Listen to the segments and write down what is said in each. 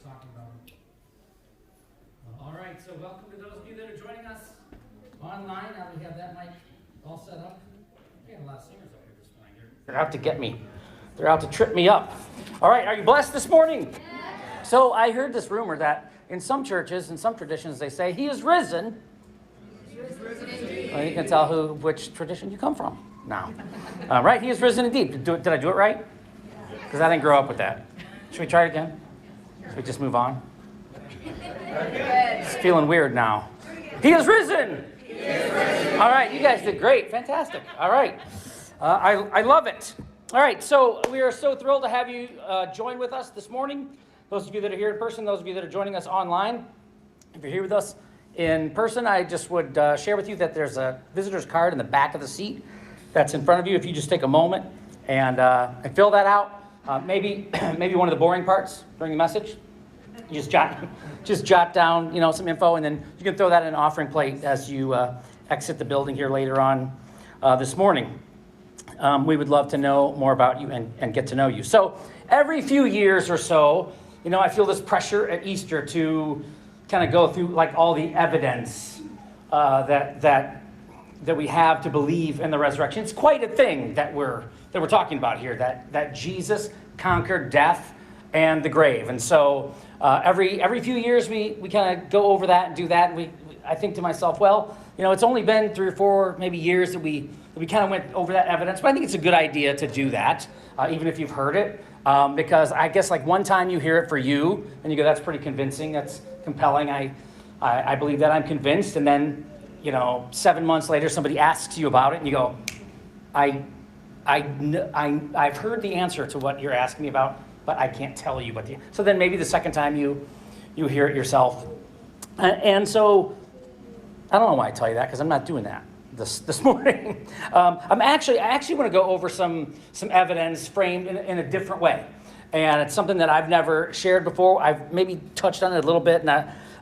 talking about them. All right, so welcome to those of you that are joining us online. Now we have that mic all set up. We have a lot of singers up here this morning. They're out to get me. They're out to trip me up. All right, are you blessed this morning? Yes. So I heard this rumor that in some churches, in some traditions, they say, he is risen. He is risen indeed. Well, you can tell which tradition you come from now. Right, he is risen indeed. Did I do it right? Because I didn't grow up with that. Should we try it again? Should we just move on? It's feeling weird now. He is risen. He is risen. All right, you guys did great. Fantastic. All right. I love it. All right, so we are so thrilled to have you join with us this morning. Those of you that are here in person, those of you that are joining us online. If you're here with us in person, I just would share with you that there's a visitor's card in the back of the seat that's in front of you. If you just take a moment and fill that out. Maybe one of the boring parts during the message. You just jot down, some info, and then you can throw that in an offering plate as you exit the building here later on this morning. We would love to know more about you and get to know you. So every few years or so, I feel this pressure at Easter to kind of go through like all the evidence that we have to believe in the resurrection. It's quite a thing that we're talking about here, that Jesus conquered death and the grave. And so every few years we kind of go over that and do that. And I think to myself, well, it's only been 3 or 4 maybe years that we kind of went over that evidence. But I think it's a good idea to do that, even if you've heard it. Because I guess like one time you hear it for you and you go, that's pretty convincing. That's compelling. I believe that, I'm convinced. And then, 7 months later, somebody asks you about it and you go, I've heard the answer to what you're asking me about, but I can't tell you what so then maybe the second time you hear it yourself. And so I don't know why I tell you that, because I'm not doing that this morning. I actually want to go over some evidence framed in a different way. And it's something that I've never shared before. I've maybe touched on it a little bit, and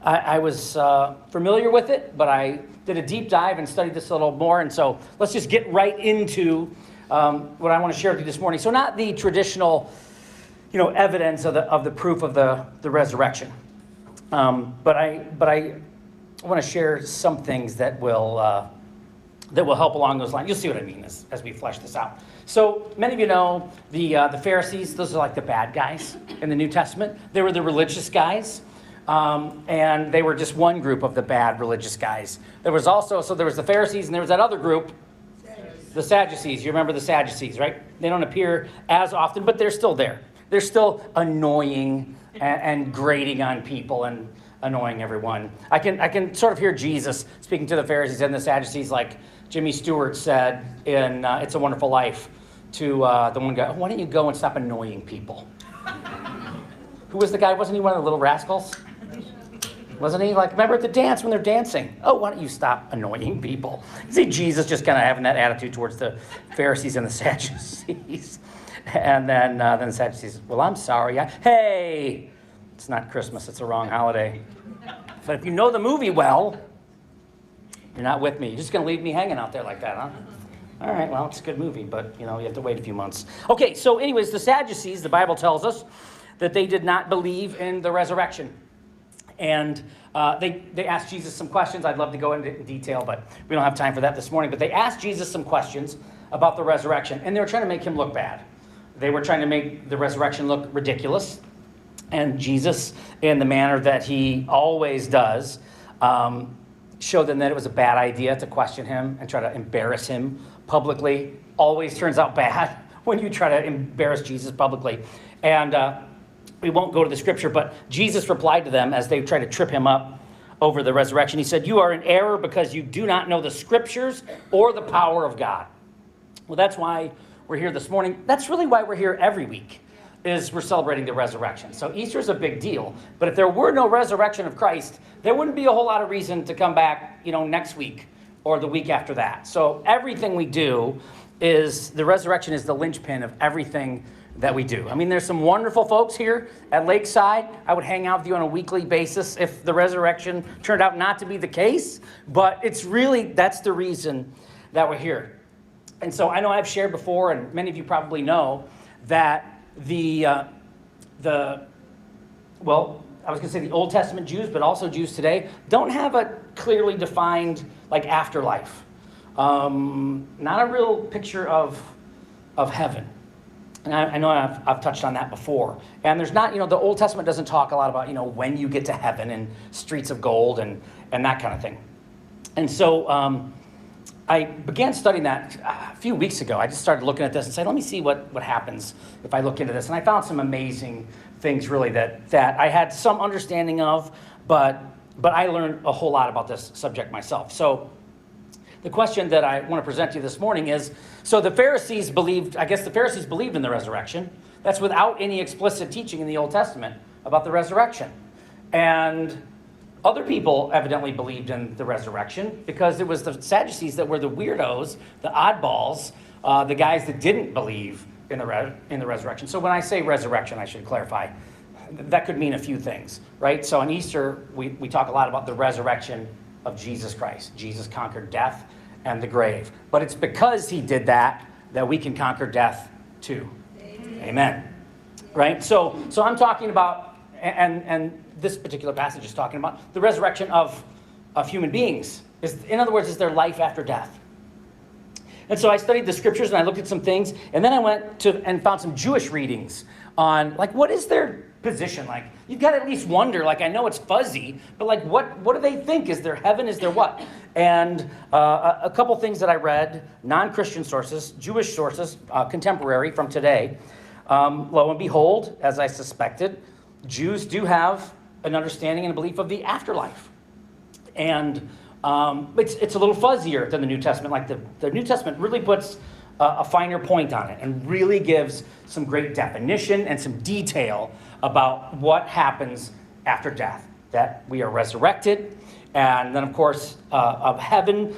I was familiar with it, but I did a deep dive and studied this a little more. And so let's just get right into what I want to share with you this morning. So not the traditional, evidence of the proof of the resurrection, but I want to share some things that will help along those lines. You'll see what I mean as we flesh this out. So many of you know the Pharisees. Those are like the bad guys in the New Testament. They were the religious guys, and they were just one group of the bad religious guys. There was the Pharisees, and there was that other group, the Sadducees. You remember the Sadducees, right? They don't appear as often, but they're still there. They're still annoying and grating on people and annoying everyone. I can sort of hear Jesus speaking to the Pharisees and the Sadducees, like Jimmy Stewart said in It's a Wonderful Life to the one guy, why don't you go and stop annoying people? Who was the guy? Wasn't he one of the little rascals? Wasn't he? Like, remember at the dance when they're dancing? Oh, why don't you stop annoying people? See Jesus just kind of having that attitude towards the Pharisees and the Sadducees. And then the Sadducees, well, I'm sorry. Hey, it's not Christmas. It's the wrong holiday. But if you know the movie well, you're not with me. You're just going to leave me hanging out there like that, huh? All right, well, it's a good movie, but, you have to wait a few months. Okay, so anyways, the Sadducees, the Bible tells us that they did not believe in the resurrection. And they asked Jesus some questions. I'd love to go into detail, but we don't have time for that this morning. But they asked Jesus some questions about the resurrection, and they were trying to make him look bad. They were trying to make the resurrection look ridiculous. And Jesus, in the manner that he always does, showed them that it was a bad idea to question him and try to embarrass him publicly. Always turns out bad when you try to embarrass Jesus publicly. And we won't go to the scripture, but Jesus replied to them as they tried to trip him up over the resurrection. He said, "You are in error because you do not know the scriptures or the power of God." Well, that's why we're here this morning. That's really why we're here every week, is we're celebrating the resurrection. So Easter is a big deal. But if there were no resurrection of Christ, there wouldn't be a whole lot of reason to come back, next week or the week after that. So everything we do is, the resurrection is the linchpin of everything that we do. I mean, there's some wonderful folks here at Lakeside. I would hang out with you on a weekly basis if the resurrection turned out not to be the case. But that's the reason that we're here. And so I know I've shared before, and many of you probably know, that I was going to say the Old Testament Jews, but also Jews today, don't have a clearly defined like afterlife. Not a real picture of heaven. And I know I've touched on that before. And there's not, the Old Testament doesn't talk a lot about, when you get to heaven and streets of gold and that kind of thing. And so I began studying that a few weeks ago. I just started looking at this and said, let me see what happens if I look into this. And I found some amazing things really that I had some understanding of, but I learned a whole lot about this subject myself. So the question that I want to present to you this morning is, so the Pharisees believed in the resurrection. That's without any explicit teaching in the Old Testament about the resurrection. And other people evidently believed in the resurrection because it was the Sadducees that were the weirdos, the oddballs, the guys that didn't believe in the resurrection. So when I say resurrection, I should clarify, that could mean a few things, right? So on Easter, we talk a lot about the resurrection of Jesus Christ. Jesus conquered death and the grave. But it's because he did that we can conquer death too. Amen. Right? So I'm talking about, and this particular passage is talking about the resurrection of human beings. In other words, is there life after death? And so I studied the scriptures and I looked at some things, and then I went to and found some Jewish readings on what is their position like. You've got to at least wonder, I know it's fuzzy, but what do they think? Is there heaven? Is there what? And a couple things that I read, non-Christian sources, Jewish sources, contemporary from today. Lo and behold, as I suspected, Jews do have an understanding and a belief of the afterlife. And it's a little fuzzier than the New Testament. The New Testament really puts a finer point on it and really gives some great definition and some detail about what happens after death, that we are resurrected. And then, of course, of heaven,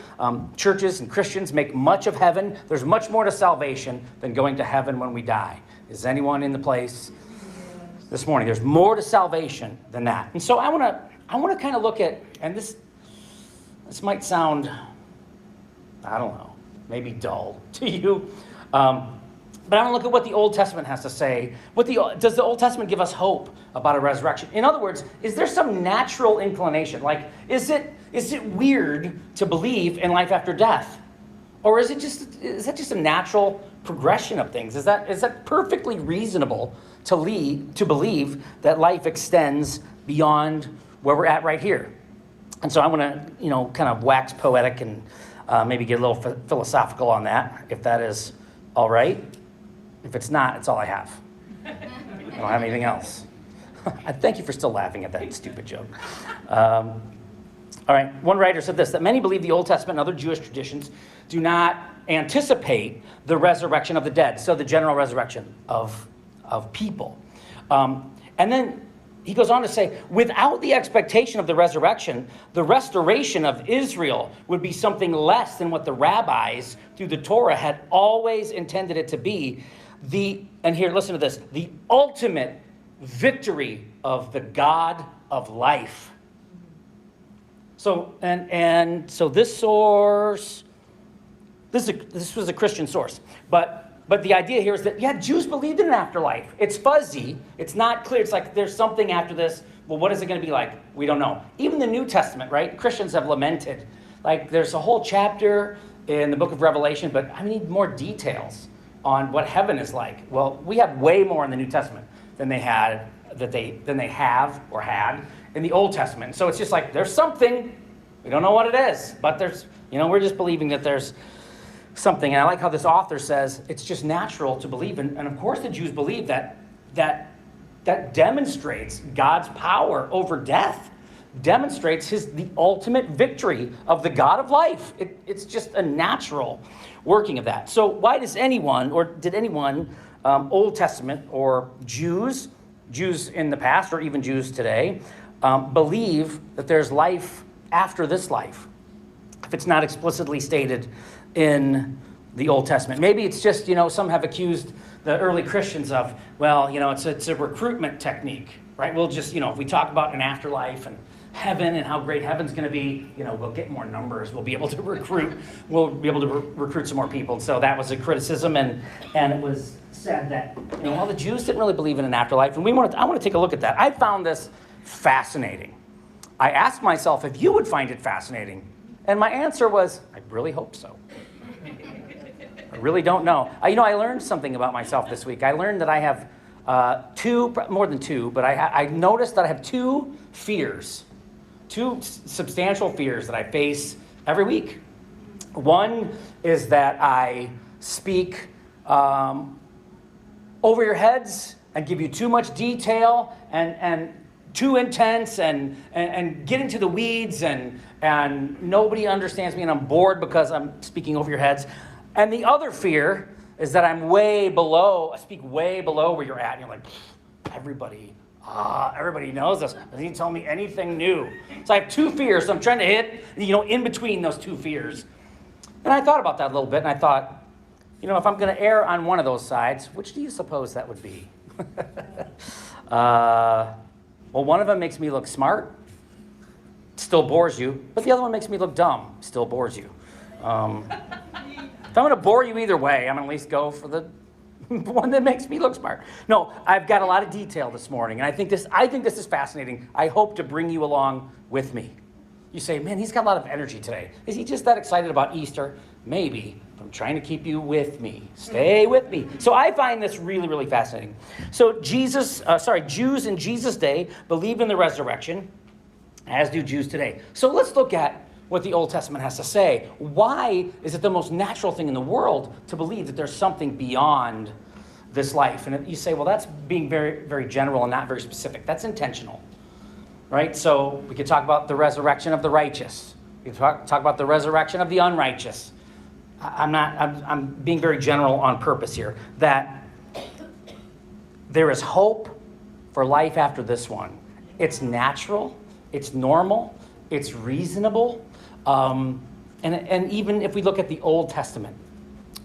churches and Christians make much of heaven. There's much more to salvation than going to heaven when we die. Is anyone in the place this morning? There's more to salvation than that. And so I want to kind of look at, and this might sound, I don't know, maybe dull to you. But I want to look at what the Old Testament has to say. Does the Old Testament give us hope about a resurrection? In other words, is there some natural inclination? Is it weird to believe in life after death? Or is that just a natural progression of things? Is that perfectly reasonable to believe that life extends beyond where we're at right here? And so I want to, kind of wax poetic and maybe get a little philosophical on that, if that is all right. If it's not, it's all I have. I don't have anything else. I thank you for still laughing at that stupid joke. All right, one writer said this, that many believe the Old Testament and other Jewish traditions do not anticipate the resurrection of the dead, so the general resurrection of people. And then he goes on to say, without the expectation of the resurrection, the restoration of Israel would be something less than what the rabbis through the Torah had always intended it to be. And here, listen to this, the ultimate victory of the God of life. So, and so this source, this was a Christian source, but the idea here is that, Jews believed in an afterlife. It's fuzzy. It's not clear. It's like there's something after this. Well, what is it going to be like? We don't know. Even the New Testament, right? Christians have lamented. There's a whole chapter in the book of Revelation, but I need more details on what heaven is like. Well, we have way more in the New Testament than they have or had in the Old Testament. So it's just there's something. We don't know what it is, but there's, we're just believing that there's something. And I like how this author says it's just natural to believe in. And of course the Jews believe that demonstrates God's power over death, demonstrates the ultimate victory of the God of life. It's just a natural working of that. So why does anyone, or did anyone, Old Testament or Jews in the past, or even Jews today, believe that there's life after this life, if it's not explicitly stated in the Old Testament? Maybe it's just, some have accused the early Christians of, it's a recruitment technique, right? We'll just, if we talk about an afterlife and heaven and how great heaven's going to be, we'll get more numbers. We'll be able to recruit. We'll be able to recruit some more people. So that was a criticism, and it was said that, the Jews didn't really believe in an afterlife, and I want to take a look at that. I found this fascinating. I asked myself if you would find it fascinating, and my answer was, I really hope so. I really don't know. I learned something about myself this week. I learned that I have more than two, but I noticed that I have two substantial fears that I face every week. One is that I speak over your heads and give you too much detail and too intense and get into the weeds and nobody understands me and I'm bored because I'm speaking over your heads. And the other fear is that I speak way below where you're at. And you're like, everybody knows this. Doesn't he tell me anything new? So I have two fears. So I'm trying to hit, in between those two fears. And I thought about that a little bit. And I thought, if I'm going to err on one of those sides, which do you suppose that would be? Well, one of them makes me look smart. Still bores you. But the other one makes me look dumb. Still bores you. If I'm going to bore you either way, I'm going to at least go for the one that makes me look smart. No, I've got a lot of detail this morning, and I think this is fascinating. I hope to bring you along with me. You say, man, he's got a lot of energy today. Is he just that excited about Easter? Maybe. I'm trying to keep you with me. Stay with me. So I find this really, really fascinating. So Jews in Jesus' day believed in the resurrection, as do Jews today. So let's look at what the Old Testament has to say. Why is it the most natural thing in the world to believe that there's something beyond this life? And you say, well, that's being very, very general and not very specific. That's intentional, right? So we could talk about the resurrection of the righteous. We could talk about the resurrection of the unrighteous. I'm being very general on purpose here. That there is hope for life after this one. It's natural. It's normal. It's reasonable. And even if we look at the Old Testament,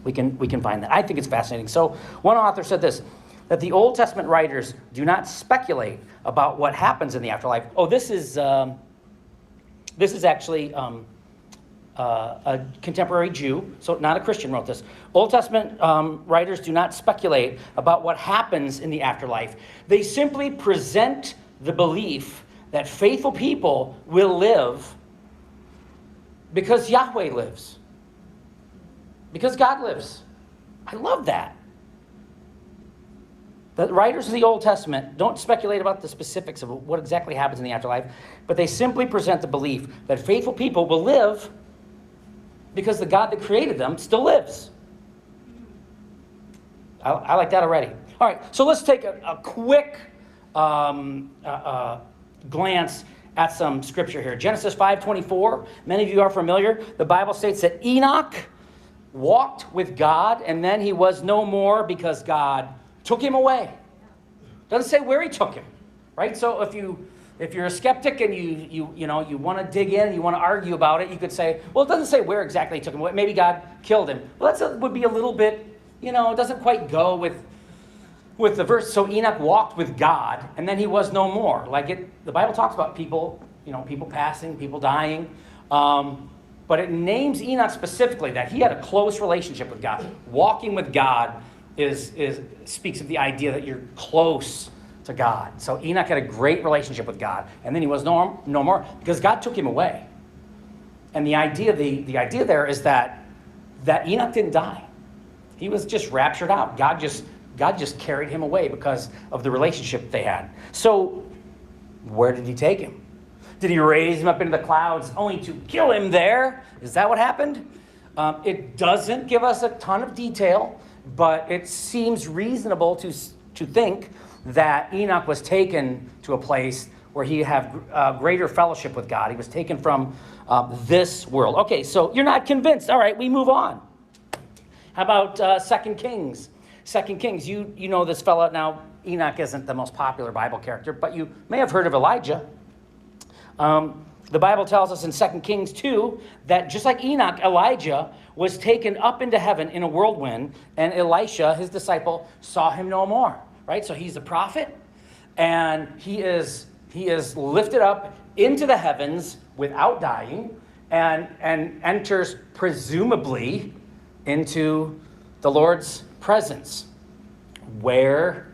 we can find that. I think it's fascinating. So one author said this, that the Old Testament writers do not speculate about what happens in the afterlife. Oh, this is actually a contemporary Jew, so not a Christian wrote this. Old Testament writers do not speculate about what happens in the afterlife. They simply present the belief that faithful people will live because Yahweh lives. Because God lives. I love that. The writers of the Old Testament don't speculate about the specifics of what exactly happens in the afterlife, but they simply present the belief that faithful people will live because the God that created them still lives. I like that already. All right, so let's take a quick glance at some scripture here. Genesis 5:24. Many of you are familiar. The Bible states that Enoch walked with God, and then he was no more because God took him away. Doesn't say where he took him, right? So if you're a skeptic and you want to dig in and you want to argue about it, you could say, well, it doesn't say where exactly he took him away. Maybe God killed him. Well, that would be a little bit, it doesn't quite go with the verse. So Enoch walked with God, and then he was no more. The Bible talks about people, people passing, people dying. But it names Enoch specifically that he had a close relationship with God. Walking with God speaks of the idea that you're close to God. So Enoch had a great relationship with God, and then he was no more because God took him away. And the idea there is that Enoch didn't die. He was just raptured out. God just carried him away because of the relationship they had. So where did he take him? Did he raise him up into the clouds only to kill him there? Is that what happened? It doesn't give us a ton of detail, but it seems reasonable to think that Enoch was taken to a place where he had greater fellowship with God. He was taken from this world. Okay, so you're not convinced. All right, we move on. How about 2 Kings? 2 Kings, you know this fella. Now, Enoch isn't the most popular Bible character, but you may have heard of Elijah. The Bible tells us in 2 Kings 2 that just like Enoch, Elijah was taken up into heaven in a whirlwind, and Elisha, his disciple, saw him no more. Right? So he's a prophet, and he is lifted up into the heavens without dying, and enters presumably into the Lord's presence. Where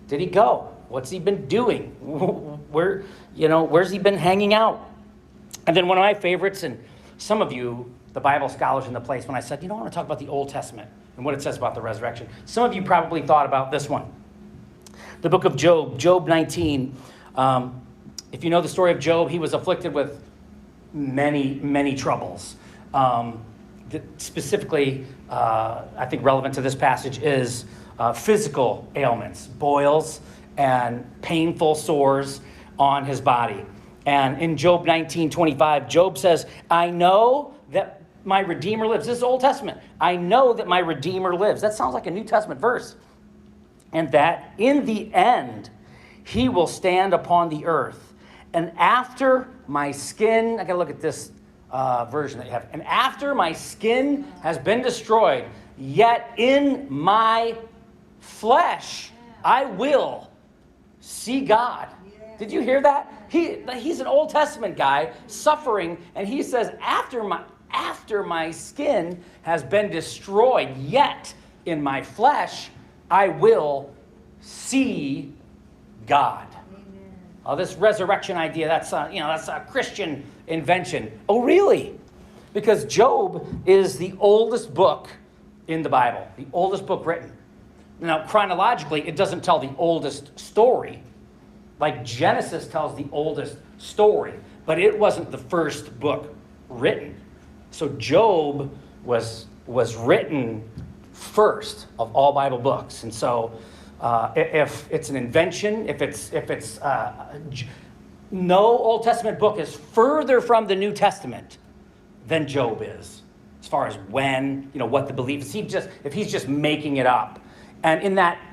did he go? What's he been doing? Where's he been hanging out? And then one of my favorites, and some of you, the Bible scholars in the place, when I said, I want to talk about the Old Testament and what it says about the resurrection. Some of you probably thought about this one. The book of Job, Job 19. If you know the story of Job, he was afflicted with many, many troubles. Specifically, I think relevant to this passage is physical ailments, boils and painful sores on his body. And in Job 19:25, Job says, I know that my Redeemer lives. This is Old Testament. I know that my Redeemer lives. That sounds like a New Testament verse. And that in the end, he will stand upon the earth. And after my skin, I got to look at this version that you have. And after my skin has been destroyed, yet in my flesh I will see God. Did you hear that? He's an Old Testament guy suffering, and he says, after my skin has been destroyed, yet in my flesh I will see God. Oh, this resurrection idea, that's a Christian invention. Oh, really? Because Job is the oldest book in the Bible, the oldest book written. Now, chronologically, it doesn't tell the oldest story. Like Genesis tells the oldest story, but it wasn't the first book written. So Job was written first of all Bible books. And so if it's an invention, if it's no Old Testament book is further from the New Testament than Job is, as far as when, what the belief is. If he's just making it up. And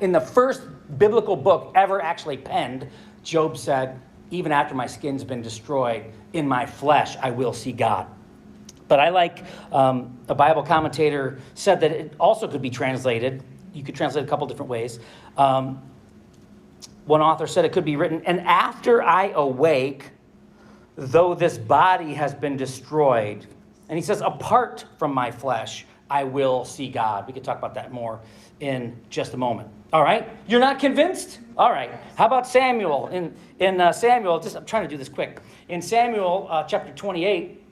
in the first biblical book ever actually penned, Job said, even after my skin's been destroyed, in my flesh I will see God. But I like, a Bible commentator said that it also could be translated. You could translate a couple different ways. One author said it could be written, and after I awake, though this body has been destroyed, and he says, apart from my flesh, I will see God. We could talk about that more in just a moment. All right? You're not convinced? All right. How about Samuel? In Samuel, I'm trying to do this quick. In Samuel chapter 28,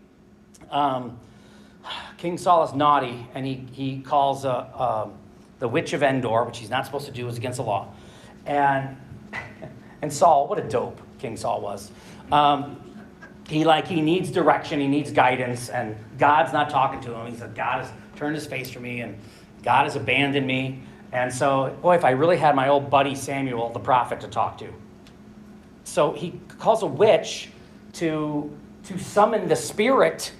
King Saul is naughty, and he calls the witch of Endor, which he's not supposed to do, is against the law. And Saul, what a dope King Saul was. He needs direction, he needs guidance, and God's not talking to him. He said, God has turned his face from me, and God has abandoned me. And so, boy, if I really had my old buddy Samuel, the prophet, to talk to. So he calls a witch to summon the spirit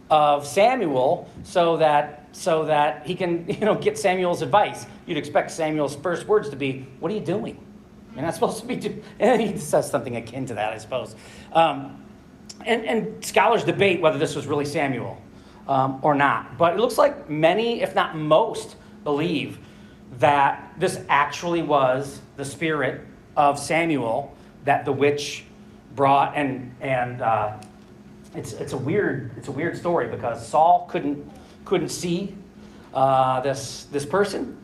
of Samuel so that he can, get Samuel's advice. You'd expect Samuel's first words to be, what are you doing? You're not supposed to be doing, and he says something akin to that, I suppose. And scholars debate whether this was really Samuel or not. But it looks like many, if not most, believe that this actually was the spirit of Samuel that the witch brought, and it's a weird story because Saul couldn't see this person,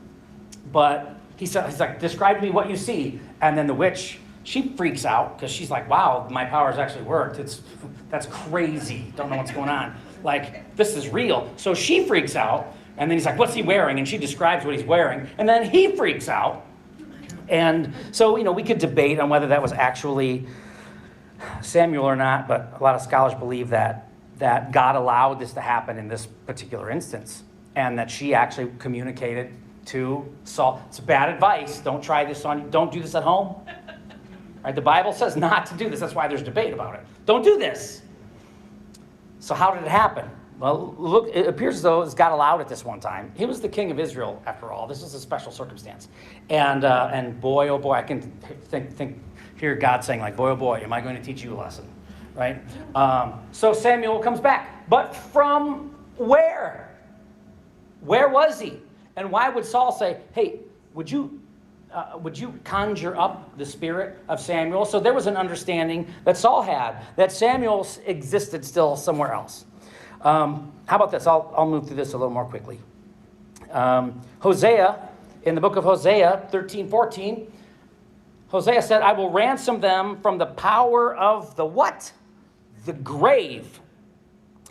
but he's like, describe to me what you see. And then the witch, she freaks out because she's like, wow, my powers actually worked. That's crazy. Don't know what's going on. Like, this is real. So she freaks out, and then he's like, what's he wearing? And she describes what he's wearing, and then he freaks out. And so, we could debate on whether that was actually Samuel or not, but a lot of scholars believe that God allowed this to happen in this particular instance, and that she actually communicated to Saul. It's bad advice. Don't try this don't do this at home. Right? The Bible says not to do this. That's why there's debate about it. Don't do this. So how did it happen? Well, look, it appears as though God allowed it this one time. He was the king of Israel, after all. This was a special circumstance. And boy, oh boy, I can hear God saying, like, boy, oh boy, am I going to teach you a lesson, right? So Samuel comes back. But from where? Where was he? And why would Saul say, hey, would you conjure up the spirit of Samuel? So there was an understanding that Saul had, that Samuel existed still somewhere else. How about this? I'll move through this a little more quickly. Hosea, in the book of Hosea 13:14, Hosea said, I will ransom them from the power of the what? The grave.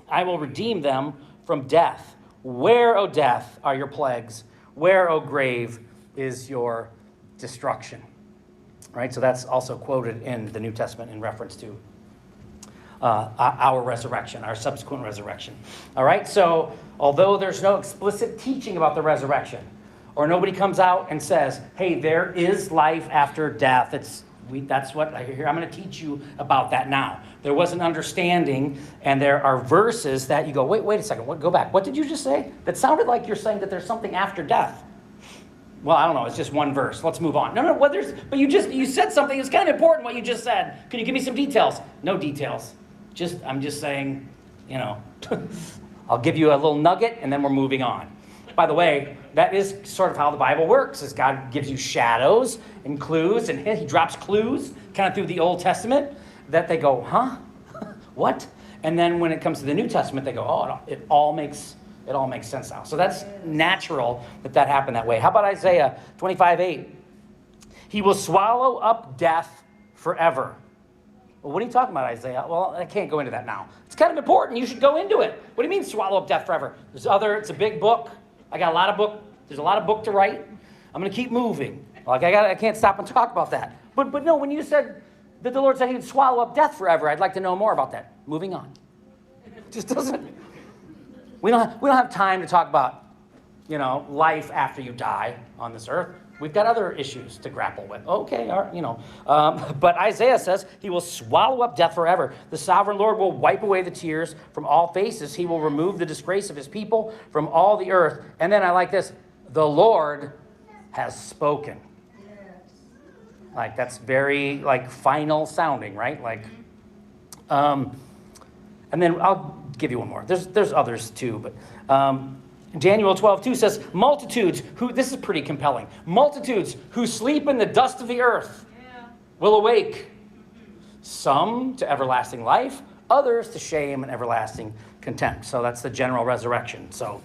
I will redeem them from death. Where, O death, are your plagues? Where, O grave, is your destruction? Right, so that's also quoted in the New Testament in reference to our resurrection, our subsequent resurrection. All right, so although there's no explicit teaching about the resurrection, or nobody comes out and says, hey, there is life after death, that's what I hear. I'm going to teach you about that now. There was an understanding, and there are verses that you go, wait a second, go back. What did you just say? That sounded like you're saying that there's something after death. Well, I don't know. It's just one verse. Let's move on. No. But you said something. It's kind of important what you just said. Can you give me some details? No details. I'm just saying, I'll give you a little nugget, and then we're moving on. By the way, that is sort of how the Bible works, is God gives you shadows and clues, and he drops clues kind of through the Old Testament that they go, huh? What? And then when it comes to the New Testament, they go, oh, it all makes sense now. So that's natural that happened that way. How about Isaiah 25:8? He will swallow up death forever. Well, what are you talking about, Isaiah? Well, I can't go into that now. It's kind of important. You should go into it. What do you mean swallow up death forever? It's a big book. I got there's a lot of book to write. I'm going to keep moving. I can't stop and talk about that. But no, when you said that the Lord said he would swallow up death forever, I'd like to know more about that. Moving on. It just doesn't. We don't have time to talk about, life after you die on this earth. We've got other issues to grapple with. Okay, but Isaiah says he will swallow up death forever. The sovereign Lord will wipe away the tears from all faces. He will remove the disgrace of his people from all the earth. And then I like this. The Lord has spoken. That's very final sounding, right? And then I'll give you one more. There's others too, but Daniel 12:2 says, multitudes this is pretty compelling. Multitudes who sleep in the dust of the earth will awake. Some to everlasting life, others to shame and everlasting contempt. So that's the general resurrection. So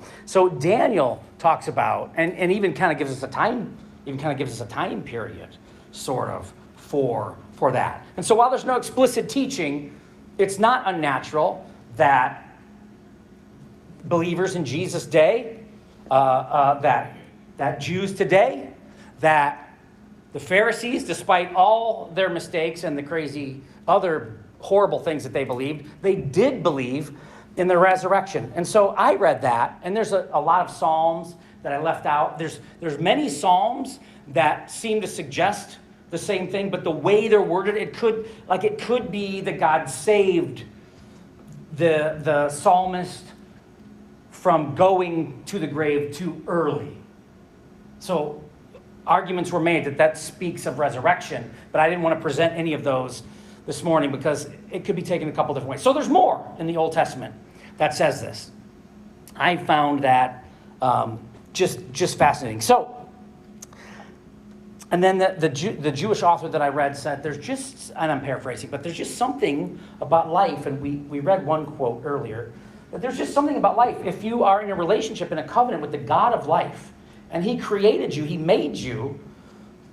Daniel talks about, and even kind of gives us a time period, sort of, for that. And so while there's no explicit teaching, it's not unnatural that believers in Jesus' day, that Jews today, that the Pharisees, despite all their mistakes and the crazy other horrible things that they believed, they did believe in the resurrection. And so I read that, and there's a lot of Psalms that I left out. There's many Psalms that seem to suggest the same thing, but the way they're worded, it could be that God saved the psalmist from going to the grave too early. So arguments were made that speaks of resurrection, but I didn't want to present any of those this morning because it could be taken a couple different ways. So there's more in the Old Testament that says this. I found that just fascinating. So, and then the Jewish author that I read said there's just, and I'm paraphrasing, but there's just something about life, and we read one quote earlier, that there's just something about life. If you are in a relationship, in a covenant with the God of life, and he created you, he made you,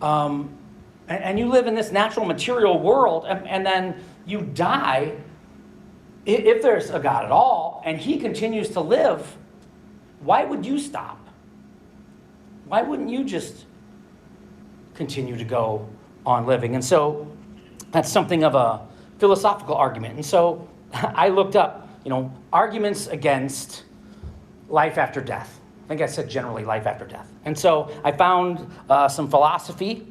and you live in this natural material world, and then you die, if there's a God at all, and he continues to live, why would you stop? Why wouldn't you just continue to go on living? And so that's something of a philosophical argument. And so I looked up, arguments against life after death. I think I said generally life after death. And so I found some philosophy,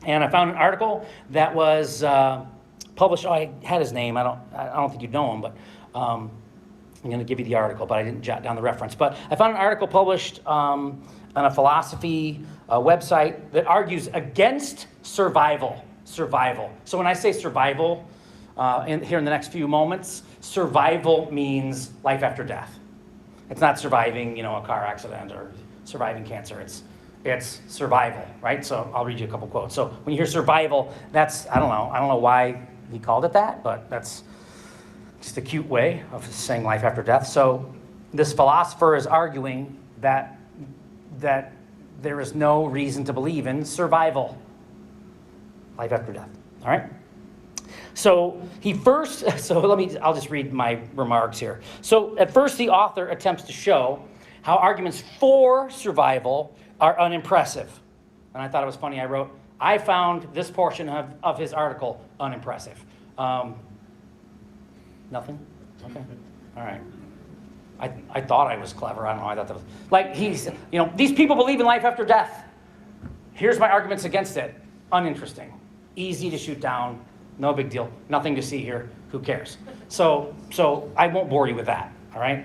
and I found an article that was published. Oh, I had his name. I don't think you'd know him, but I'm going to give you the article, but I didn't jot down the reference. But I found an article published on a philosophy website that argues against survival. So when I say survival, here in the next few moments, survival means life after death. It's not surviving, a car accident or surviving cancer. It's survival, right? So I'll read you a couple quotes. So when you hear survival, that's, I don't know why he called it that, but that's just a cute way of saying life after death. So this philosopher is arguing that there is no reason to believe in survival. life after death. All right? So I'll just read my remarks here. So at first, the author attempts to show how arguments for survival are unimpressive. And I thought it was funny. I wrote, I found this portion of his article unimpressive. Nothing? Okay. All right. I thought I was clever. I don't know. I thought that was like these people believe in life after death. Here's my arguments against it. Uninteresting. Easy to shoot down. No big deal. Nothing to see here. Who cares? So I won't bore you with that. All right.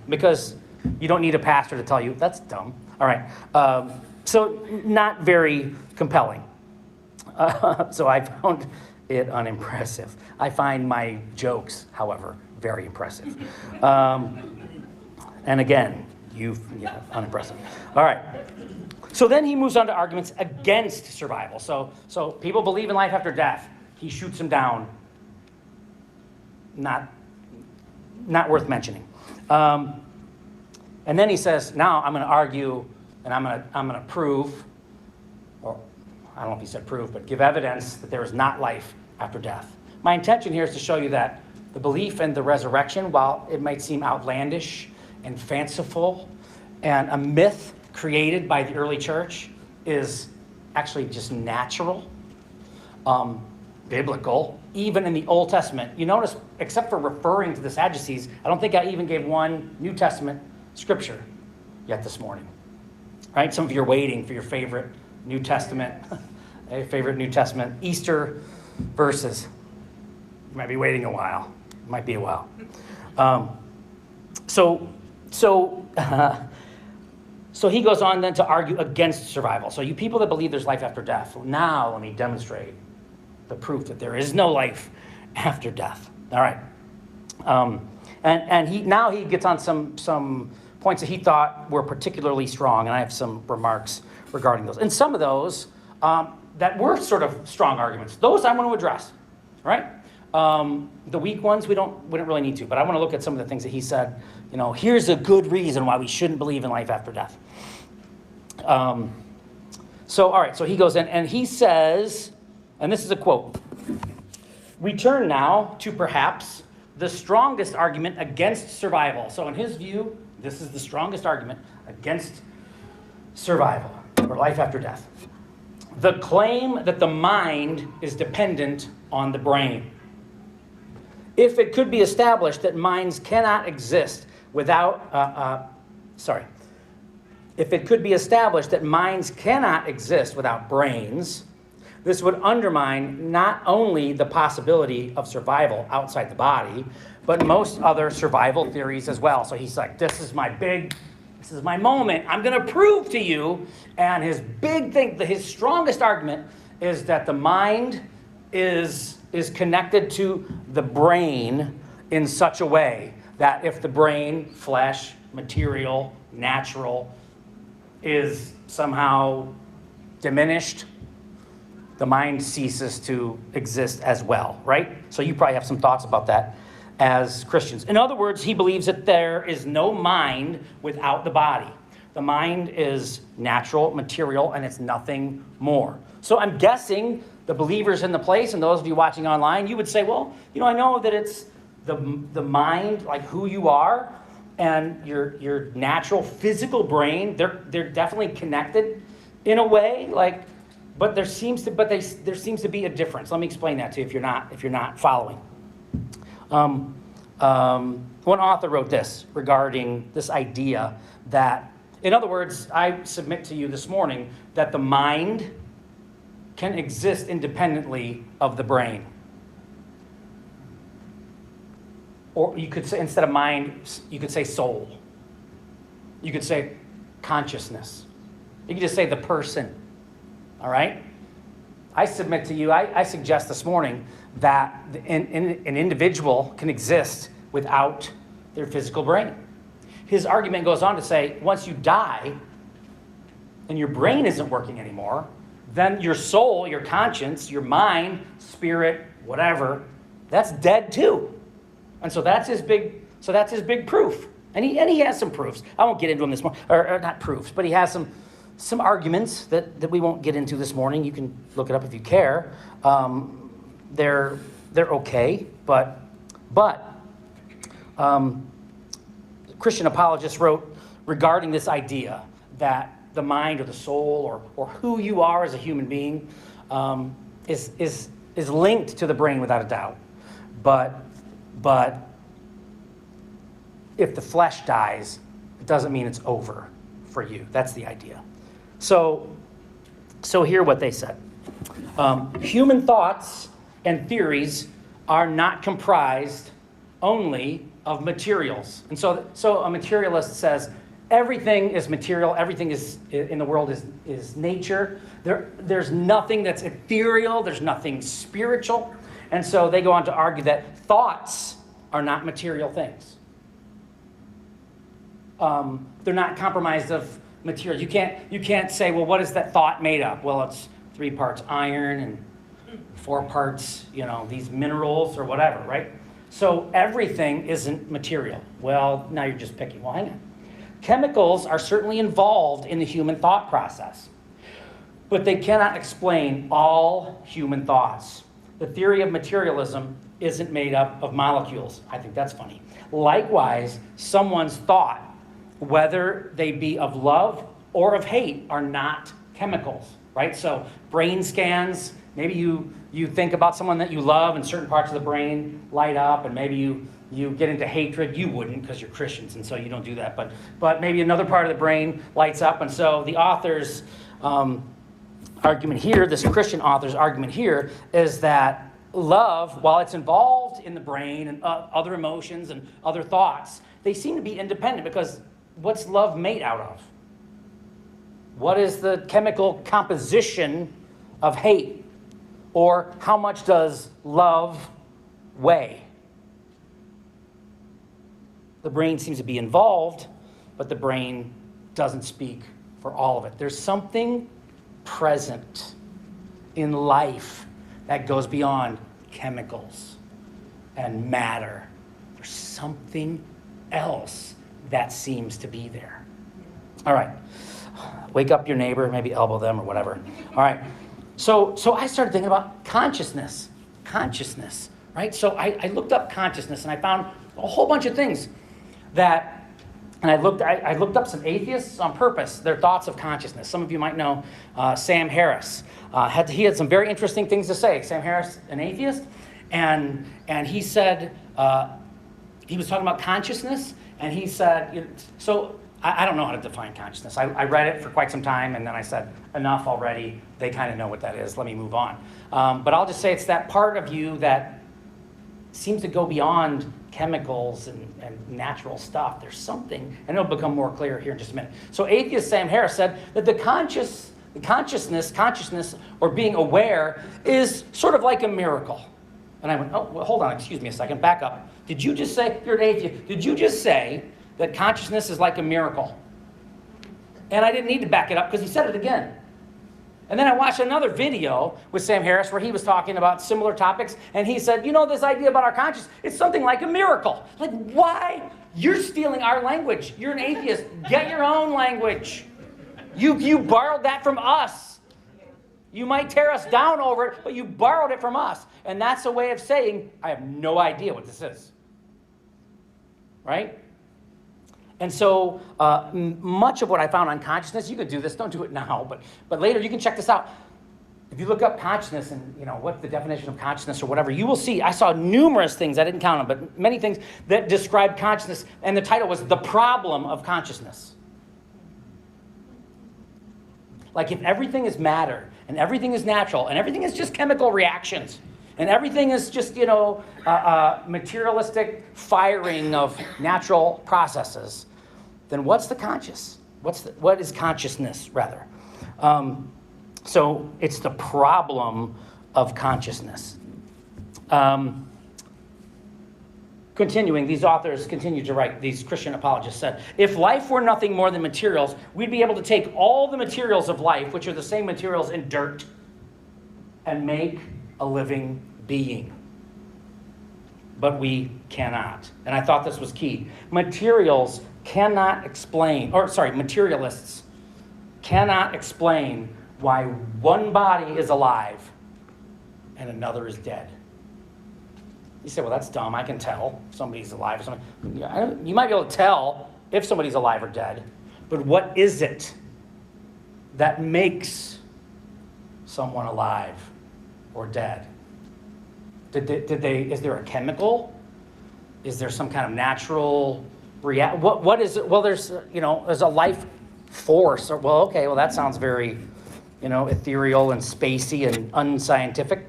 Because you don't need a pastor to tell you that's dumb. All right. So not very compelling. So I found it unimpressive. I find my jokes, however, very impressive. And again, unimpressive. All right. So then he moves on to arguments against survival. So people believe in life after death. He shoots them down. Not worth mentioning. And then he says, now I'm going to argue and I'm going to prove, or I don't know if he said prove, but give evidence that there is not life after death. My intention here is to show you that the belief in the resurrection, while it might seem outlandish and fanciful and a myth created by the early church, is actually just natural, biblical, even in the Old Testament. You notice, except for referring to the Sadducees, I don't think I even gave one New Testament scripture yet this morning. Right? Some of you are waiting for your favorite New Testament, Easter verses. You might be waiting a while. It might be a while. So he goes on then to argue against survival. So you people that believe there's life after death, now let me demonstrate the proof that there is no life after death. All right. And he gets on some points that he thought were particularly strong, and I have some remarks regarding those. And some of those that were sort of strong arguments, those I want to address, right? The weak ones we don't really need to, but I want to look at some of the things that he said. Here's a good reason why we shouldn't believe in life after death. All right, so he goes in and he says, and this is a quote, "We turn now to perhaps the strongest argument against survival." So in his view, this is the strongest argument against survival or life after death. The claim that the mind is dependent on the brain. If it could be established that minds cannot exist without, if it could be established that minds cannot exist without brains, this would undermine not only the possibility of survival outside the body, but most other survival theories as well. So he's like, this is my moment. I'm going to prove to you. And his big thing, his strongest argument is that the mind is connected to the brain in such a way that if the brain, flesh, material, natural, is somehow diminished, the mind ceases to exist as well, right? So you probably have some thoughts about that as Christians. In other words, he believes that there is no mind without the body. The mind is natural, material, and it's nothing more. So I'm guessing the believers in the place, and those of you watching online, you would say, well, I know that it's the mind, like who you are, and your natural physical brain, they're definitely connected in a way, but there seems to be a difference. Let me explain that to you if you're not following. One author wrote this regarding this idea that, in other words, I submit to you this morning that the mind can exist independently of the brain. Or you could say, instead of mind, you could say soul. You could say consciousness. You could just say the person. All right? I submit to you, I suggest this morning that an individual can exist without their physical brain. His argument goes on to say, once you die and your brain isn't working anymore, then your soul, your conscience, your mind, spirit, whatever, that's dead too. And so that's his big proof. And he has some proofs. I won't get into them this morning, or not proofs, but he has some arguments that we won't get into this morning. You can look it up if you care. They're okay, but Christian apologists wrote regarding this idea that the mind or the soul or who you are as a human being is linked to the brain without a doubt. But if the flesh dies, it doesn't mean it's over for you. That's the idea. So hear what they said. Human thoughts and theories are not comprised only of materials. And so a materialist says everything is material, everything is in the world is nature. There's nothing that's ethereal, there's nothing spiritual. And so they go on to argue that thoughts are not material things. They're not comprised of material. You can't say, well, what is that thought made of? Well, it's 3 parts iron and 4 parts, these minerals or whatever, right? So everything isn't material. Well, now you're just picking. Well, hang on. Chemicals are certainly involved in the human thought process, but they cannot explain all human thoughts. The theory of materialism isn't made up of molecules. I think that's funny. Likewise, someone's thought, whether they be of love or of hate, are not chemicals, right? So brain scans, maybe you think about someone that you love and certain parts of the brain light up, and maybe you get into hatred. You wouldn't, because you're Christians, and so you don't do that. But maybe another part of the brain lights up, and so the author's argument here, this Christian author's argument here, is that love, while it's involved in the brain and other emotions and other thoughts, they seem to be independent, because what's love made out of? What is the chemical composition of hate? Or how much does love weigh? The brain seems to be involved, but the brain doesn't speak for all of it. There's something present in life that goes beyond chemicals and matter. There's something else that seems to be there. All right. Wake up your neighbor, maybe elbow them or whatever. All right. So I started thinking about consciousness, right? So I looked up consciousness, and I found a whole bunch of things and I looked up some atheists on purpose, their thoughts of consciousness. Some of you might know Sam Harris. He had some very interesting things to say. Sam Harris, an atheist, and he said, he was talking about consciousness, and he said, I don't know how to define consciousness. I read it for quite some time, and then I said, enough already. They kind of know what that is. Let me move on. But I'll just say it's that part of you that seems to go beyond chemicals and natural stuff. There's something, and it'll become more clear here in just a minute. So atheist Sam Harris said that the consciousness, or being aware, is sort of like a miracle. And I went, oh, well, hold on, excuse me a second, back up. Did you just say, you're an atheist, did you just say that consciousness is like a miracle? And I didn't need to back it up, because he said it again. And then I watched another video with Sam Harris where he was talking about similar topics, and he said, this idea about our conscience, it's something like a miracle. Like, why? You're stealing our language. You're an atheist. Get your own language. You borrowed that from us. You might tear us down over it, but you borrowed it from us. And that's a way of saying, I have no idea what this is. Right? And so much of what I found on consciousness, you could do this, don't do it now, but later you can check this out. If you look up consciousness and what's the definition of consciousness or whatever, you will see, I saw numerous things, I didn't count them, but many things that describe consciousness, and the title was The Problem of Consciousness. Like if everything is matter, and everything is natural, and everything is just chemical reactions, and everything is just, materialistic firing of natural processes, then what's the conscious? What is consciousness, rather? So it's the problem of consciousness. Continuing, these authors continue to write, these Christian apologists said, if life were nothing more than materials, we'd be able to take all the materials of life, which are the same materials in dirt, and make a living being. But we cannot. And I thought this was key. Materialists cannot explain why one body is alive and another is dead. You say, well, that's dumb. I can tell if somebody's alive or something. You might be able to tell if somebody's alive or dead, but what is it that makes someone alive or dead? Is there a chemical? Is there some kind of natural react? What is it? Well, there's a life force. Well, that sounds very, ethereal and spacey and unscientific.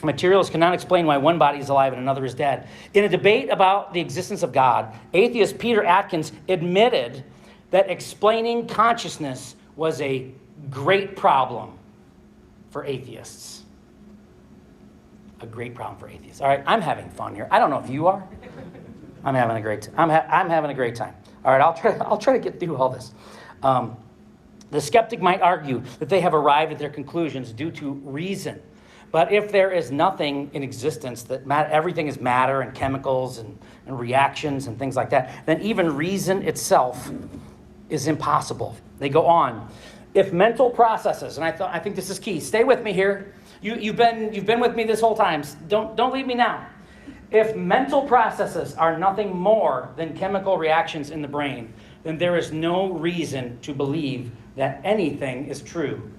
Materialists cannot explain why one body is alive and another is dead. In a debate about the existence of God, atheist Peter Atkins admitted that explaining consciousness was a great problem for atheists. A great problem for atheists. All right, I'm having fun here. I don't know if you are. I'm having a great time. I'm having a great time. All right, I'll try to get through all this. The skeptic might argue that they have arrived at their conclusions due to reason. But if there is nothing in existence, that everything is matter and chemicals and reactions and things like that, then even reason itself is impossible. They go on. If mental processes, and I think this is key. Stay with me here. You've been with me this whole time. Don't leave me now. If mental processes are nothing more than chemical reactions in the brain, then there is no reason to believe that anything is true.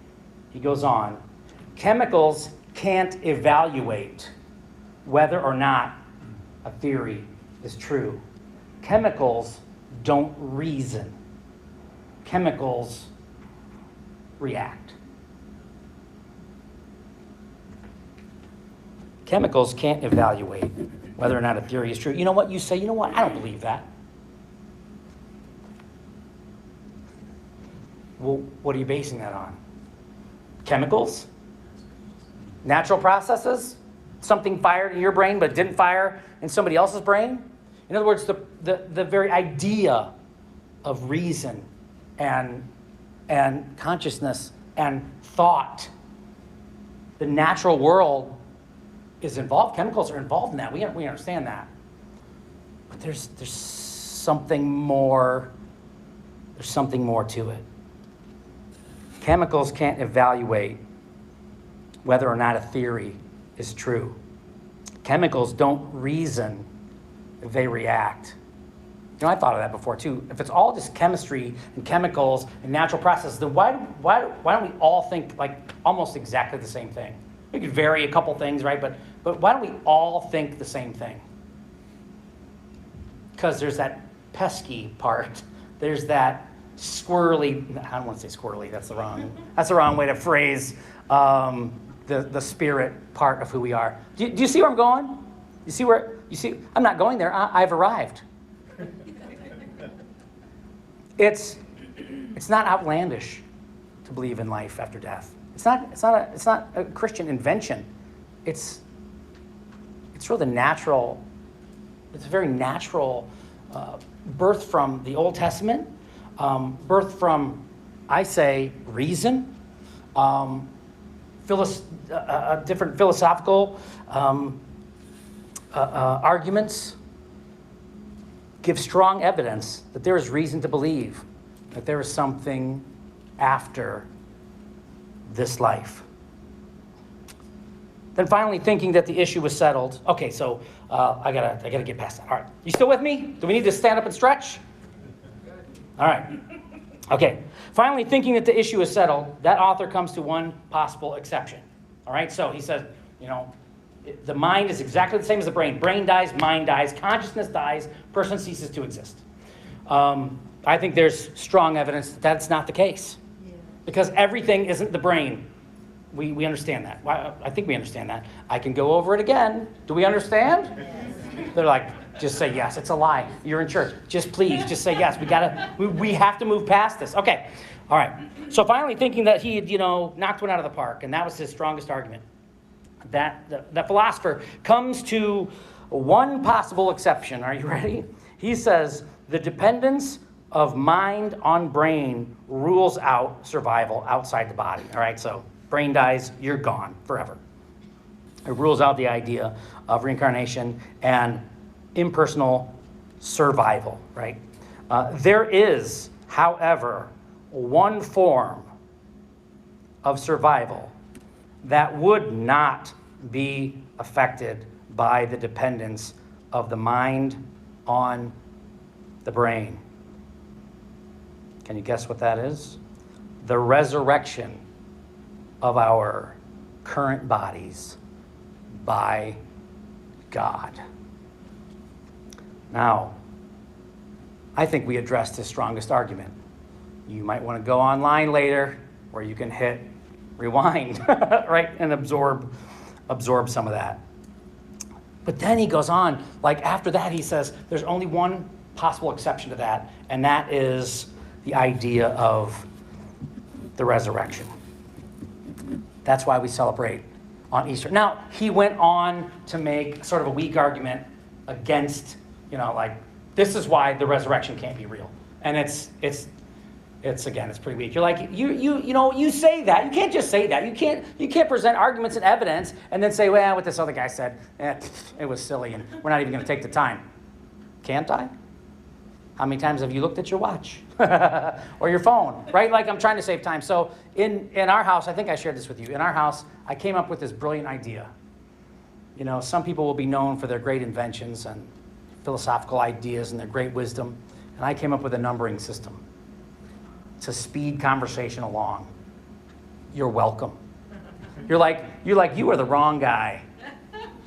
He goes on. Chemicals can't evaluate whether or not a theory is true. Chemicals don't reason. Chemicals react. Chemicals can't evaluate whether or not a theory is true. You know what? You say, I don't believe that. Well, what are you basing that on? Chemicals? Natural processes? Something fired in your brain but didn't fire in somebody else's brain? In other words, the very idea of reason and consciousness and thought, the natural world is involved. Chemicals are involved in that. We understand that. But there's something more. There's something more to it. Chemicals can't evaluate whether or not a theory is true. Chemicals don't reason, they react. I thought of that before too. If it's all just chemistry and chemicals and natural processes, then why don't we all think like almost exactly the same thing? We could vary a couple things, right? But why don't we all think the same thing? Because there's that pesky part. There's that squirrely. I don't want to say squirrely. That's the wrong way to phrase the spirit part of who we are. Do you see where I'm going? You see? I'm not going there. I've arrived. It's not outlandish to believe in life after death. It's not a Christian invention. It's sort of the natural. It's a very natural birth from the Old Testament, birth from, I say, reason, different philosophical arguments give strong evidence that there is reason to believe that there is something after this life. Then finally, thinking that the issue was settled. Okay, so I gotta get past that. All right, you still with me? Do we need to stand up and stretch? All right. Okay. Finally, thinking that the issue is settled, that author comes to one possible exception. All right. So he says, the mind is exactly the same as the brain. Brain dies, mind dies, consciousness dies, person ceases to exist. I think there's strong evidence that that's not the case. Yeah. Because everything isn't the brain. We understand that. I think we understand that. I can go over it again. Do we understand? Yes. They're like, just say yes. It's a lie. You're in church. Just please, just say yes. We have to move past this. Okay. All right. So finally thinking that he had, knocked one out of the park, and that was his strongest argument. That the philosopher comes to one possible exception. Are you ready? He says, the dependence of mind on brain rules out survival outside the body. All right, so brain dies, you're gone forever. It rules out the idea of reincarnation and impersonal survival, right? There is, however, one form of survival that would not be affected by the dependence of the mind on the brain. Can you guess what that is? The resurrection of our current bodies by God. Now, I think we addressed his strongest argument. You might want to go online later where you can hit rewind, right, and absorb some of that. But then he goes on, like after that he says there's only one possible exception to that, and that is the idea of the resurrection. That's why we celebrate on Easter. Now, he went on to make sort of a weak argument against, like, this is why the resurrection can't be real. And it's again, it's pretty weak. You're like, you say that. You can't just say that. You can't present arguments and evidence and then say, well, what this other guy said, it was silly and we're not even going to take the time. Can't I? How many times have you looked at your watch or your phone, right? Like, I'm trying to save time. So in our house, I think I shared this with you. In our house, I came up with this brilliant idea. Some people will be known for their great inventions and philosophical ideas and their great wisdom. And I came up with a numbering system to speed conversation along. You're welcome. You are the wrong guy.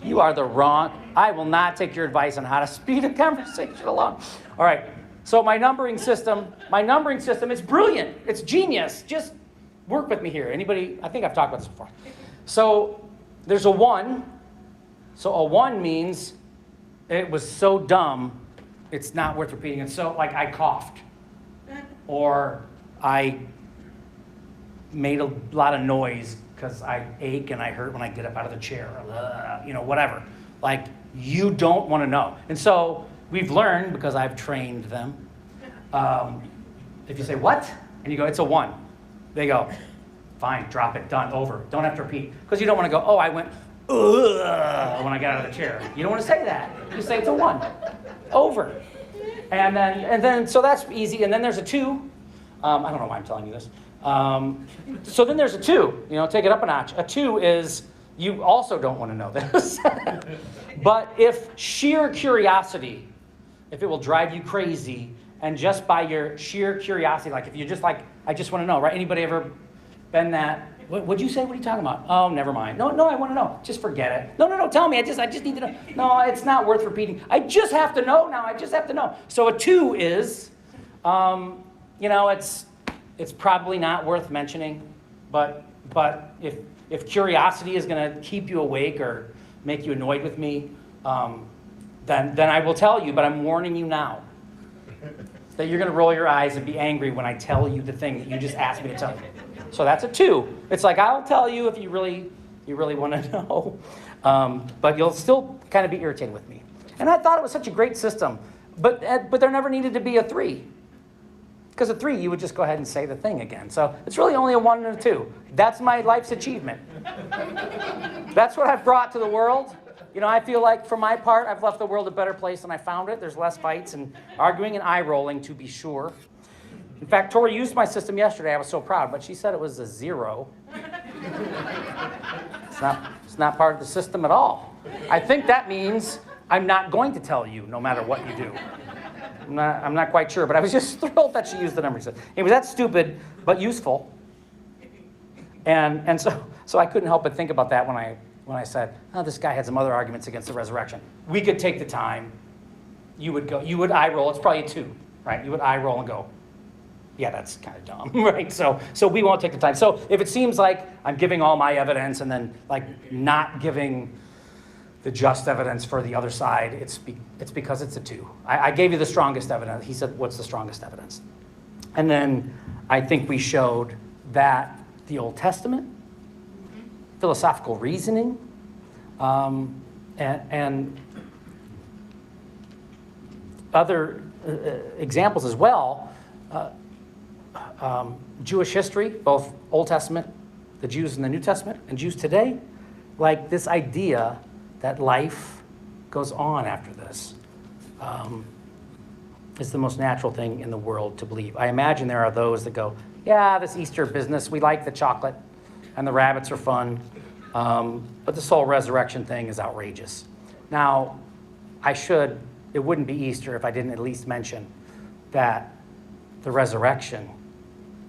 You are the wrong. I will not take your advice on how to speed a conversation along. All right. So my numbering system, it's brilliant. It's genius. Just work with me here. Anybody? I think I've talked about this before. So there's a 1. So a 1 means it was so dumb, it's not worth repeating. And so, like, I coughed, or I made a lot of noise because I ache and I hurt when I get up out of the chair, whatever. Like, you don't want to know. And so we've learned, because I've trained them, if you say, what? And you go, it's a 1. They go, fine, drop it, done, over. Don't have to repeat. Because you don't want to go, oh, I went, ugh, when I got out of the chair. You don't want to say that. You say it's a 1. Over. And then, so that's easy. And then there's a 2. I don't know why I'm telling you this. So then there's a 2. Take it up a notch. A 2 is, you also don't want to know this. But if sheer curiosity, if it will drive you crazy, and just by your sheer curiosity, like if you're just like, I just want to know, right? Anybody ever been that? What'd you say? What are you talking about? Oh, never mind. No, I want to know. Just forget it. No, tell me. I just need to know. No, it's not worth repeating. I just have to know now. I just have to know. So a 2 is, it's probably not worth mentioning, but if curiosity is going to keep you awake or make you annoyed with me, then I will tell you, but I'm warning you now that you're going to roll your eyes and be angry when I tell you the thing that you just asked me to tell you. So that's a 2. It's like, I'll tell you if you really want to know, but you'll still kind of be irritated with me. And I thought it was such a great system, but there never needed to be a 3. Because a 3, you would just go ahead and say the thing again. So it's really only a 1 and a 2. That's my life's achievement. That's what I've brought to the world. I feel like, for my part, I've left the world a better place than I found it. There's less fights and arguing and eye-rolling, to be sure. In fact, Tori used my system yesterday. I was so proud, but she said it was a 0. It's not part of the system at all. I think that means I'm not going to tell you, no matter what you do. I'm not quite sure, but I was just thrilled that she used the numbering system. It was that stupid, but useful. And so I couldn't help but think about that when I said, oh, this guy had some other arguments against the resurrection. We could take the time. You would eye roll. It's probably a 2, right? You would eye roll and go, yeah, that's kind of dumb, right? So we won't take the time. So if it seems like I'm giving all my evidence and then like not giving the just evidence for the other side, it's because it's a 2. I gave you the strongest evidence. He said, what's the strongest evidence? And then I think we showed that the Old Testament, philosophical reasoning, and other examples as well, Jewish history, both Old Testament, the Jews in the New Testament, and Jews today, like this idea that life goes on after this, is the most natural thing in the world to believe. I imagine there are those that go, yeah, this Easter business, we like the chocolate and the rabbits are fun, but this whole resurrection thing is outrageous. Now, it wouldn't be Easter if I didn't at least mention that the resurrection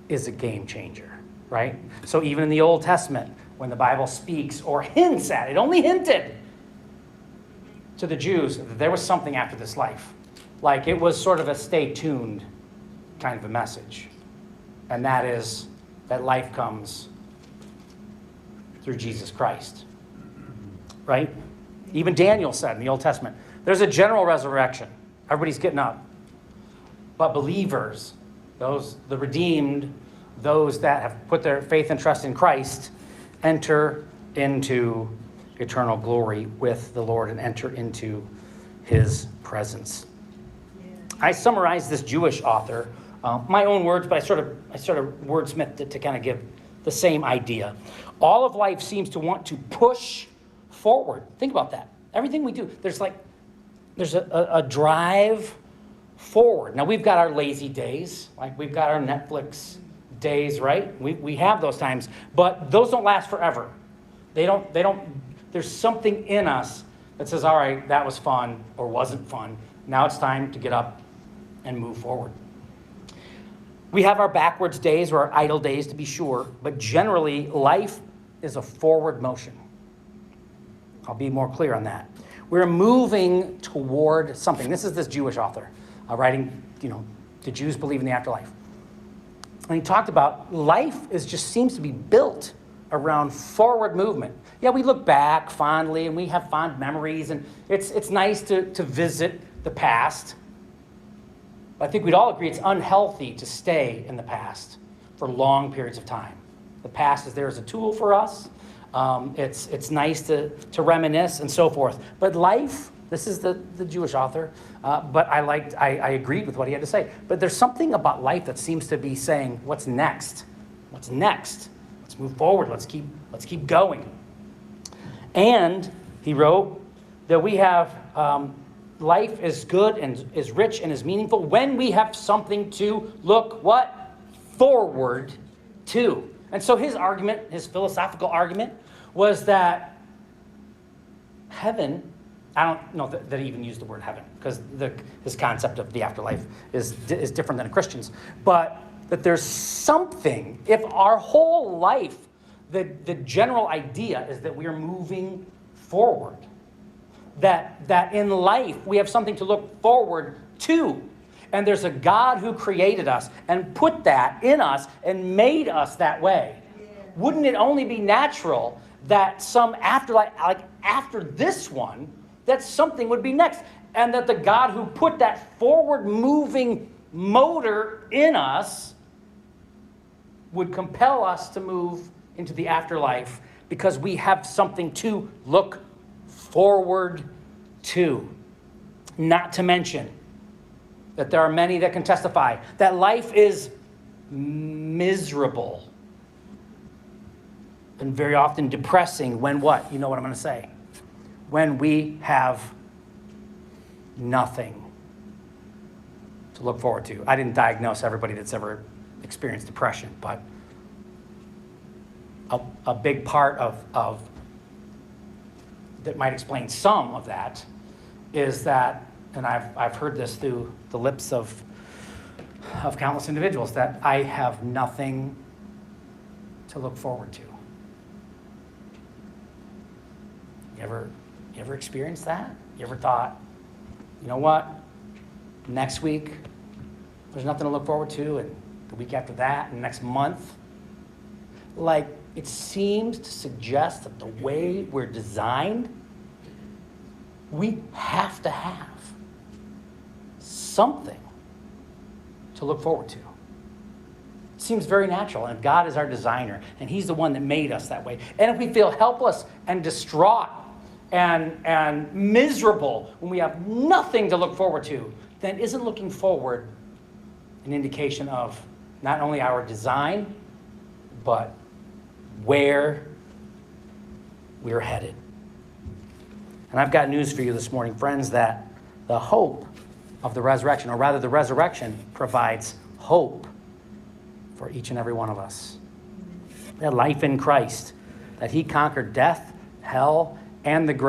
is a game changer, right? So even in the Old Testament, when the Bible speaks or hints at, it only hinted to the Jews that there was something after this life. Like it was sort of a stay tuned kind of a message. And that is that life comes through Jesus Christ, right? Even Daniel said in the Old Testament, there's a general resurrection. Everybody's getting up. But believers, the redeemed, those that have put their faith and trust in Christ, enter into eternal glory with the Lord and enter into his presence. I summarized this Jewish author, my own words, but I sort of wordsmithed it to kind of give the same idea. All of life seems to want to push forward. Think about that. Everything we do, there's a drive forward. Now we've got our lazy days, like we've got our Netflix days, right? We have those times, but those don't last forever. They don't, there's something in us that says, all right, that was fun or wasn't fun. Now it's time to get up and move forward. We have our backwards days or our idle days to be sure, but generally life is a forward motion. I'll be more clear on that. We're moving toward something. This is this Jewish author writing, the Jews believe in the afterlife. And he talked about life seems to be built around forward movement. Yeah, we look back fondly and we have fond memories, and it's nice to visit the past. But I think we'd all agree it's unhealthy to stay in the past for long periods of time. The past is there as a tool for us. It's nice to reminisce and so forth. But life, this is the Jewish author, but I agreed with what he had to say. But there's something about life that seems to be saying, what's next? What's next? Let's move forward. Let's keep going. And he wrote that we have life is good and is rich and is meaningful when we have something to look what? Forward to. And so his argument, his philosophical argument, was that heaven, I don't know that he even used the word heaven, because his concept of the afterlife is different than a Christian's, but that there's something, if our whole life, the general idea is that we are moving forward, that in life we have something to look forward to. And there's a God who created us and put that in us and made us that way. Wouldn't it only be natural that some afterlife, like after this one, that something would be next? And that the God who put that forward moving motor in us would compel us to move into the afterlife because we have something to look forward to. Not to mention that there are many that can testify that life is miserable and very often depressing when what? You know what I'm going to say. When we have nothing to look forward to. I didn't diagnose everybody that's ever experienced depression, but a big part of that might explain some of that is that, and I've heard this through the lips of countless individuals, that I have nothing to look forward to. You ever experienced that? You ever thought, you know what? Next week, there's nothing to look forward to, and the week after that, and next month? Like, it seems to suggest that the way we're designed, we have to have something to look forward to. It seems very natural, and God is our designer, and he's the one that made us that way. And if we feel helpless and distraught and miserable when we have nothing to look forward to, then isn't looking forward an indication of not only our design, but where we're headed? And I've got news for you this morning, friends, that the hope of the resurrection, or rather the resurrection, provides hope for each and every one of us. That life in Christ, that he conquered death, hell, and the grave.